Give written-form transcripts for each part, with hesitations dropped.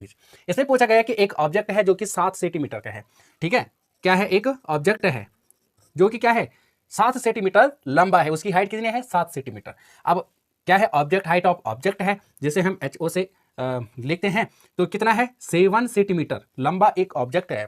इसमें पूछा गया कि एक ऑब्जेक्ट है जो कि 7 सेंटीमीटर का है, ठीक है, क्या है, एक ऑब्जेक्ट है जो कि क्या है 7 सेंटीमीटर लंबा है, उसकी हाइट कितनी है 7 सेंटीमीटर। अब क्या है, ऑब्जेक्ट हाइट ऑफ ऑब्जेक्ट है जिसे हम HO से लिखते हैं, तो कितना है 7 सेंटीमीटर लंबा एक ऑब्जेक्ट है,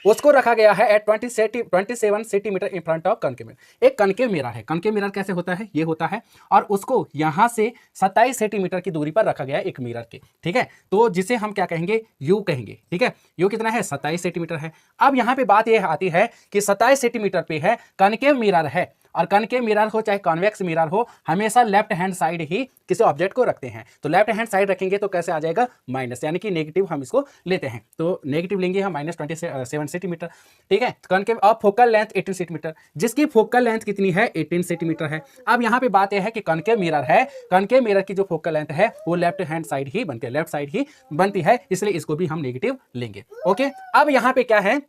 उसको रखा गया है at 27 centimetre in front of concave mirror. एक कनकेव मिरर है, कनकेव मिरर कैसे होता है, ये होता है, और उसको यहां से 27 सेंटीमीटर की दूरी पर रखा गया है एक मिरर के, ठीक है, तो जिसे हम क्या कहेंगे, यू कहेंगे, ठीक है, यू कितना है 27 सेंटीमीटर है। अब यहां पे बात यह आती है कि 27 सेंटीमीटर पे है, कनकेव मिरर है, और कनकेव मिरर हो चाहे कॉन्वेक्स मिरर हो, हमेशा लेफ्ट हैंड साइड ही किसी ऑब्जेक्ट को रखते हैं। तो लेफ्ट हैंड साइड रखेंगे तो कैसे आ जाएगा, माइनस, यानी कि नेगेटिव हम इसको लेते हैं, तो नेगेटिव लेंगे हम -27 सेंटीमीटर, ठीक है। Concave of focal length 18 centimetre, जिसकी फोकल लेंथ कितनी है 18 सेंटीमीटर है। अब यहाँ पे बात यह है कि कनकेव मिरर है, कनकेव मिरर की जो फोकल लेंथ है वो लेफ्ट हैंड साइड ही बनती है, लेफ्ट साइड ही बनती है, इसलिए इसको भी हम नेगेटिव लेंगे। ओके, अब यहाँ पे क्या है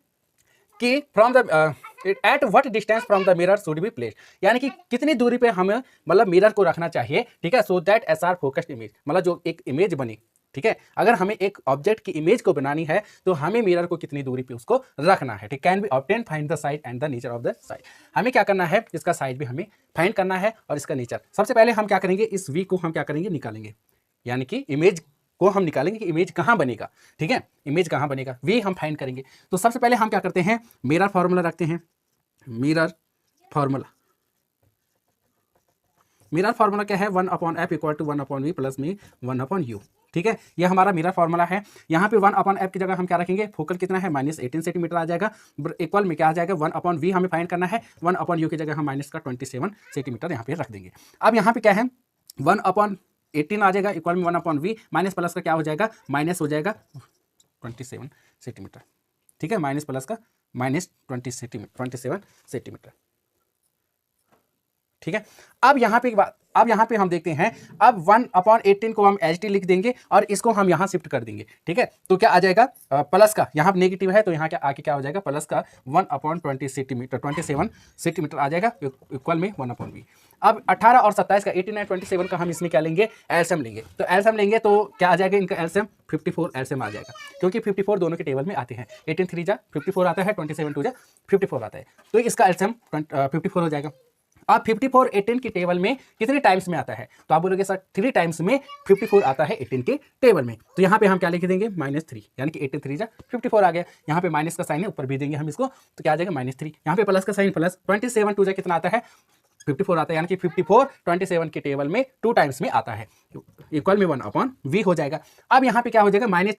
कि from the at what distance from the mirror should be placed, यानी कि कितनी दूरी पे हमें मतलब मिरर को रखना चाहिए, ठीक है, so that SR focused image, मतलब जो एक इमेज बनी, ठीक है, अगर हमें एक ऑब्जेक्ट की इमेज को बनानी है तो हमें मिरर को कितनी दूरी पे उसको रखना है, ठीक, can be obtain find the size and the nature of the size. हमें क्या करना है, इसका साइज भी हमें फाइंड करना है और इसका नेचर। सबसे पहले हम क्या करेंगे, इस वी को हम क्या करेंगे, निकालेंगे, यानी कि इमेज को हम निकालेंगे कि इमेज कहाँ बनेगा, ठीक है, इमेज कहाँ बनेगा, वी हम फाइंड करेंगे। तो सबसे पहले हम क्या करते हैं, मिरर फॉर्मूला रखते हैं, मिरर फॉर्मूला, मिरर फार्मूला क्या है, 1/f equal to 1/v plus में 1/u, ठीक है, ये हमारा मिरर फार्मूला है। यहाँ पे 1/f की जगह हम क्या रखेंगे, फोकल कितना है -18 सेंटीमीटर आ जाएगा, इक्वल में क्या आ जाएगा 1/v हमें फाइंड करना है, 1/u की जगह हम -27 सेंटीमीटर यहाँ पे रख देंगे। अब यहाँ पे क्या है 1/18 आ जाएगा, इक्वल में 1/v, माइनस प्लस का क्या हो जाएगा, माइनस हो जाएगा 27 सेंटीमीटर, ठीक है, माइनस प्लस का -27 सेंटीमीटर, ठीक है। अब यहाँ पे एक बात, अब यहाँ पे हम देखते हैं, अब 1/18 को हम HT लिख देंगे और इसको हम यहाँ शिफ्ट कर देंगे, ठीक है, तो क्या आ जाएगा प्लस का, यहाँ नेगेटिव है तो यहाँ क्या आके क्या हो जाएगा प्लस का 1/20 सेंटीमीटर 27 सेंटीमीटर आ जाएगा, इक्वल में 1/v। अब 18 और 27 का 18 और 27 का हम इसमें क्या लेंगे, एलसीएम लेंगे, तो एलसीएम लेंगे तो क्या आ जाएगा, इनका एलसीएम 54 एलसीएम आ जाएगा, क्योंकि 54 दोनों के टेबल में आते हैं, 18 3 जा 54 आता है, 27 2 जा 54 आता है, तो इसका एलसीएम 54 हो जाएगा। अब 54 18 की टेबल में कितने टाइम्स में आता है, तो आप बोलोगे सर 3 टाइम्स में 54 आता है 18 के टेबल में, तो यहाँ पे हम क्या लिख देंगे -3, यानी कि 18 3 जा 54 आ गया, यहाँ पे माइनस का साइन है, ऊपर भी देंगे हम इसको, तो क्या आ जाएगा -3, यहाँ पे प्लस का साइन, प्लस 27 2 जा कितना आता है 54 आता है, यानी कि 54 27 के टेबल में 2 टाइम्स में आता है, इक्वल में 1/v हो जाएगा। अब यहाँ पे क्या हो जाएगा